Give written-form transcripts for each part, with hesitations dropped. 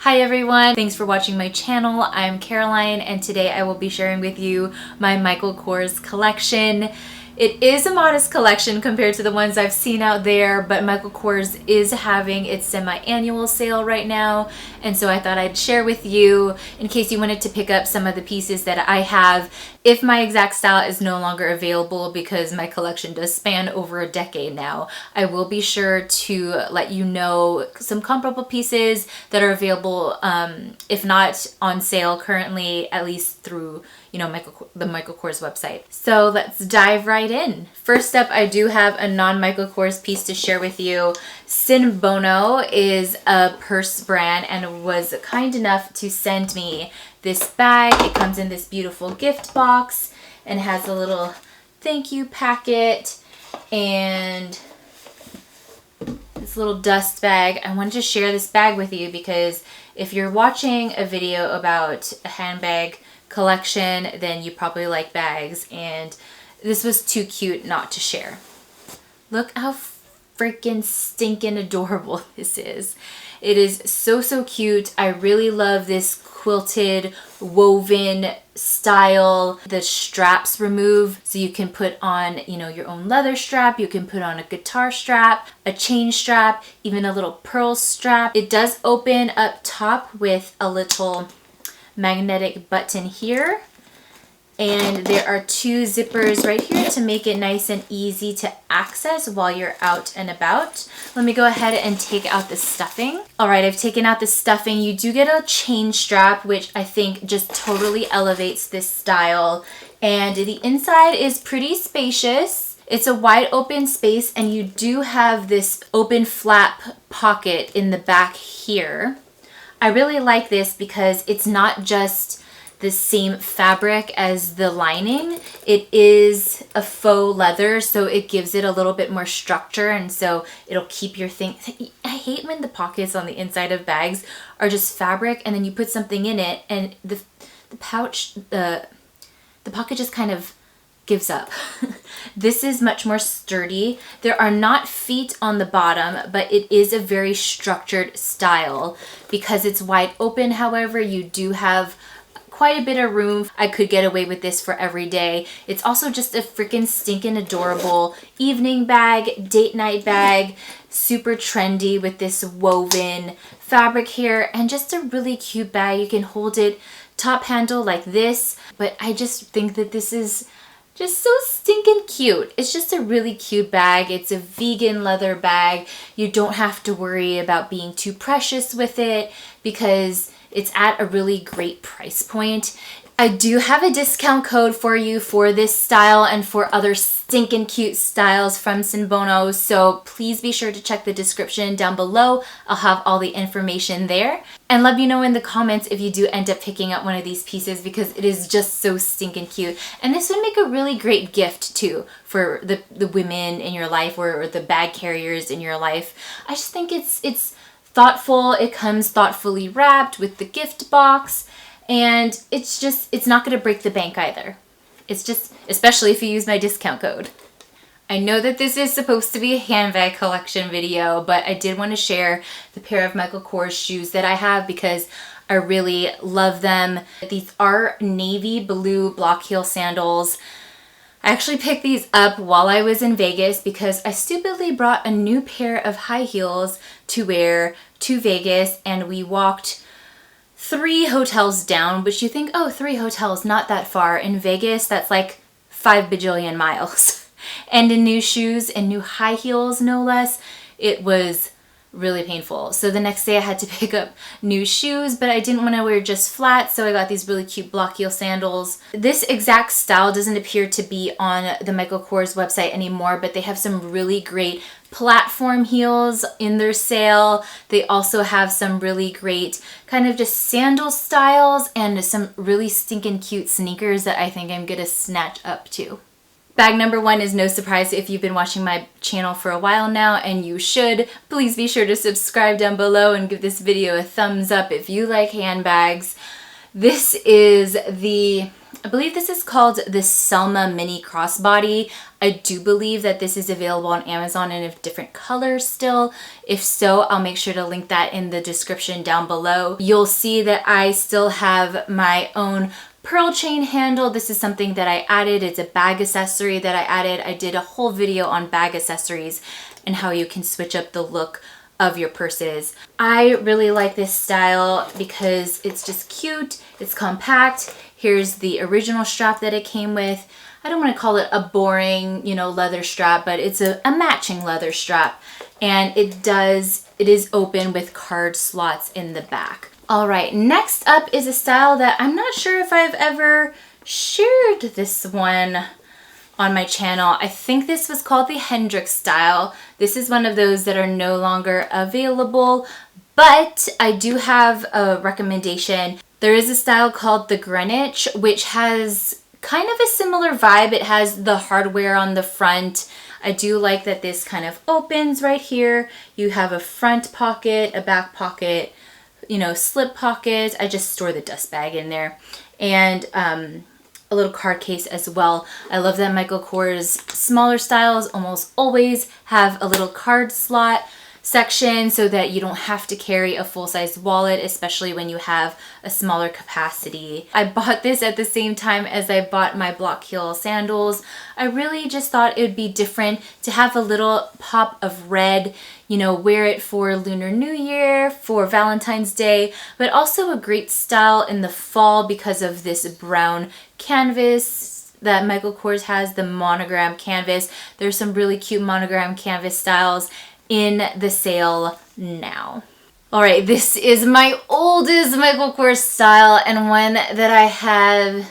Hi everyone, thanks for watching my channel. I'm Caroline and today I will be sharing with you my Michael Kors collection. It is a modest collection compared to the ones I've seen out there, but Michael Kors is having its semi-annual sale right now, and so I thought I'd share with you in case you wanted to pick up some of the pieces that I have if my exact style is no longer available, because my collection does span over a decade now. I will be sure to let you know some comparable pieces that are available, if not on sale currently, at least through the Michael Kors website. So let's dive right in. First up, I do have a non-Michael Kors piece to share with you. Sinbono is a purse brand and was kind enough to send me this bag. It comes in this beautiful gift box and has a little thank you packet and this little dust bag. I wanted to share this bag with you because if you're watching a video about a handbag collection, then you probably like bags, and this was too cute not to share. Look how freaking stinking adorable this is. It is so cute. I really love this quilted woven style. The straps remove so you can put on your own leather strap, you can put on a guitar strap, a chain strap, even a little pearl strap. It does open up top with a little magnetic button here, and there are two zippers right here to make it nice and easy to access while you're out and about. Let me go ahead and take out the stuffing. All right, I've taken out the stuffing. You do get a chain strap, which I think just totally elevates this style, and the inside is pretty spacious. It's a wide open space, and you do have this open flap pocket in the back here. I really like this because it's not just the same fabric as the lining. It is a faux leather, so it gives it a little bit more structure, and so it'll keep your thing. I hate when the pockets on the inside of bags are just fabric and then you put something in it and the pouch, the pocket just kind of gives up. This is much more sturdy. There are not feet on the bottom, but it is a very structured style. Because it's wide open, however, you do have quite a bit of room. I could get away with this for every day. It's also just a freaking stinking adorable evening bag, date night bag, super trendy with this woven fabric here, and just a really cute bag. You can hold it top handle like this, but I just think that this is just so stinking cute. It's just a really cute bag. It's a vegan leather bag. You don't have to worry about being too precious with it because it's at a really great price point. I do have a discount code for you for this style and for other stinking cute styles from Sinbono, so please be sure to check the description down below. I'll have all the information there. And let me know in the comments if you do end up picking up one of these pieces, because it is just so stinking cute. And this would make a really great gift too for the women in your life or the bag carriers in your life. I just think it's thoughtful. It comes thoughtfully wrapped with the gift box. And it's not going to break the bank either. It's just, especially if you use my discount code. I know that this is supposed to be a handbag collection video, but I did want to share the pair of Michael Kors shoes that I have because I really love them. These are navy blue block heel sandals. I actually picked these up while I was in Vegas because I stupidly brought a new pair of high heels to wear to Vegas, and we walked 3 hotels down, which you think, oh, 3 hotels, not that far. In Vegas, that's like 5 bajillion miles. And in new shoes and new high heels, no less, it was really painful. So the next day I had to pick up new shoes, but I didn't want to wear just flats, so I got these really cute block heel sandals. This exact style doesn't appear to be on the Michael Kors website anymore, but they have some really great platform heels in their sale. They also have some really great kind of just sandal styles and some really stinking cute sneakers that I think I'm gonna snatch up too. Bag number 1 is no surprise if you've been watching my channel for a while now, and you should. Please be sure to subscribe down below and give this video a thumbs up if you like handbags. This is the I believe this is called the Selma mini crossbody. I do believe that this is available on Amazon in a different color still. If so, I'll make sure to link that in the description down below. You'll see that I still have my own pearl chain handle. This is something that I added. It's a bag accessory that I added. I did a whole video on bag accessories and how you can switch up the look of your purses. I really like this style because it's just cute, it's compact. Here's the original strap that it came with. I don't want to call it a boring, you know, leather strap, but it's a matching leather strap. And it is open with card slots in the back. All right, next up is a style that I'm not sure if I've ever shared this one on my channel. I think this was called the Hendrix style. This is one of those that are no longer available, but I do have a recommendation. There is a style called the Greenwich, which has kind of a similar vibe. It has the hardware on the front. I do like that this kind of opens right here. You have a front pocket, a back pocket, you know, slip pockets. I just store the dust bag in there. And a little card case as well. I love that Michael Kors smaller styles almost always have a little card slot section so that you don't have to carry a full-size wallet, especially when you have a smaller capacity. I bought this at the same time as I bought my block heel sandals. I really just thought it would be different to have a little pop of red, you know, wear it for Lunar New Year, for Valentine's Day, but also a great style in the fall because of this brown canvas that Michael Kors has, the monogram canvas. There's some really cute monogram canvas styles in the sale now. All right, this is my oldest Michael Kors style and one that I have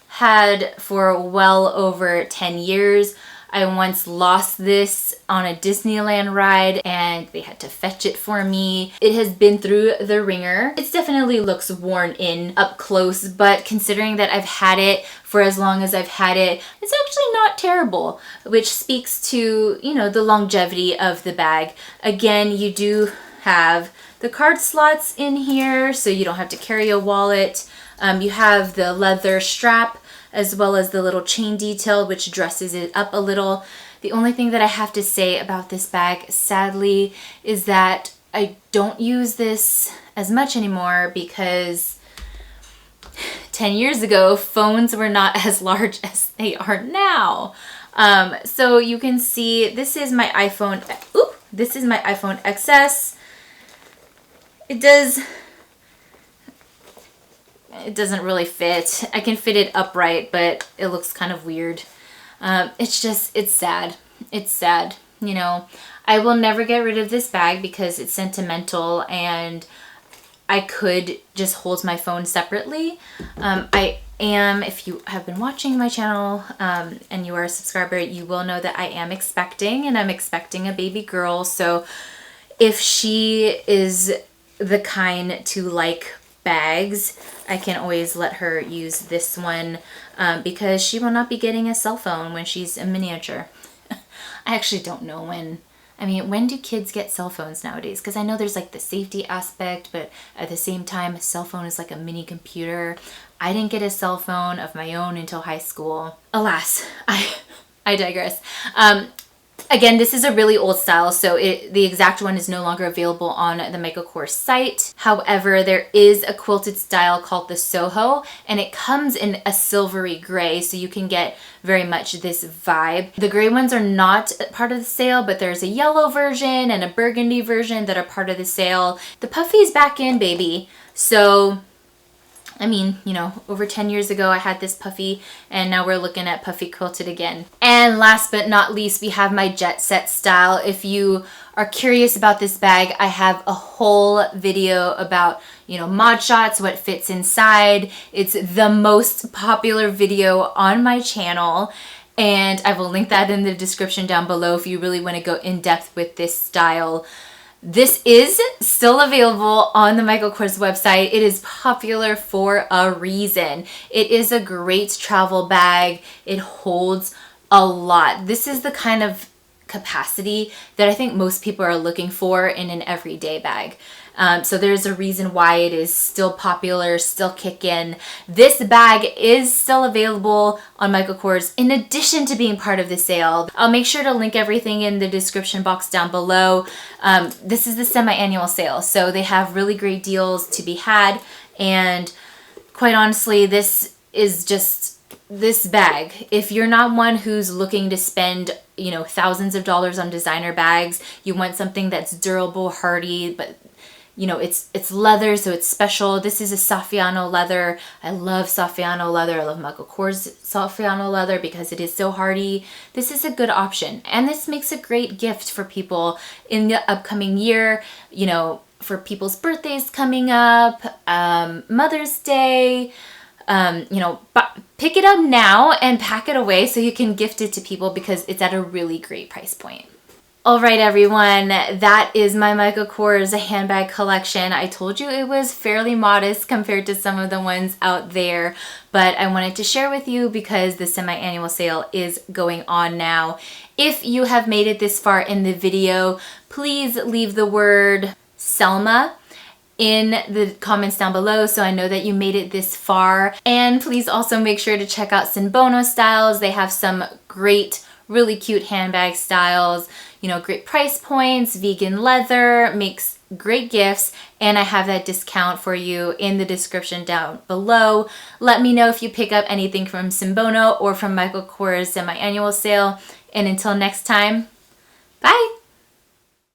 had for well over 10 years. I once lost this on a Disneyland ride and they had to fetch it for me. It has been through the ringer. It definitely looks worn in up close, but considering that I've had it for as long as I've had it, it's actually not terrible, which speaks to, you know, the longevity of the bag. Again, you do have the card slots in here, so you don't have to carry a wallet. You have the leather strap as well as the little chain detail, which dresses it up a little. The only thing that I have to say about this bag, sadly, is that I don't use this as much anymore because 10 years ago, phones were not as large as they are now. So you can see this is my iPhone. This is my iPhone XS. It doesn't really fit. I can fit it upright, but it looks kind of weird. It's sad. It's sad. You know, I will never get rid of this bag because it's sentimental and I could just hold my phone separately. If you have been watching my channel and you are a subscriber, you will know that I am expecting, and I'm expecting a baby girl. So if she is the kind to like bags, I can always let her use this one because she will not be getting a cell phone when she's a miniature. I actually don't know when. I mean, when do kids get cell phones nowadays? Because I know there's like the safety aspect, but at the same time, a cell phone is like a mini computer. I didn't get a cell phone of my own until high school. Alas, I digress. Again, this is a really old style, so the exact one is no longer available on the Michael Kors site. However, there is a quilted style called the Soho, and it comes in a silvery gray, so you can get very much this vibe. The gray ones are not part of the sale, but there's a yellow version and a burgundy version that are part of the sale. The puffy's back in, baby. So I mean, you know, over 10 years ago, I had this puffy, and now we're looking at puffy quilted again. And last but not least, we have my jet set style. If you are curious about this bag, I have a whole video about, you know, mod shots, what fits inside. It's the most popular video on my channel, and I will link that in the description down below if you really want to go in depth with this style. This is still available on the Michael Kors website. It is popular for a reason. It is a great travel bag. It holds a lot. This is the kind of capacity that I think most people are looking for in an everyday bag. So there's a reason why it is still popular, still kicking. This bag is still available on Michael Kors in addition to being part of the sale. I'll make sure to link everything in the description box down below. This is the semi-annual sale, so they have really great deals to be had. And quite honestly, this is just this bag. If you're not one who's looking to spend, you know, thousands of dollars on designer bags, you want something that's durable, hardy, but you know, it's leather, so it's special. This is a Saffiano leather. I love Saffiano leather. I love Michael Kors Saffiano leather because it is so hardy. This is a good option. And this makes a great gift for people in the upcoming year, you know, for people's birthdays coming up, Mother's Day, you know, pick it up now and pack it away so you can gift it to people because it's at a really great price point. All right, everyone, that is my Michael Kors handbag collection. I told you it was fairly modest compared to some of the ones out there, but I wanted to share with you because the semi-annual sale is going on now. If you have made it this far in the video, please leave the word Selma in the comments down below so I know that you made it this far. And please also make sure to check out Sinbono styles. They have some great, really cute handbag styles, you know, great price points, vegan leather, makes great gifts, and I have that discount for you in the description down below. Let me know if you pick up anything from SimBono or from Michael Kors semi-annual sale. And until next time, bye!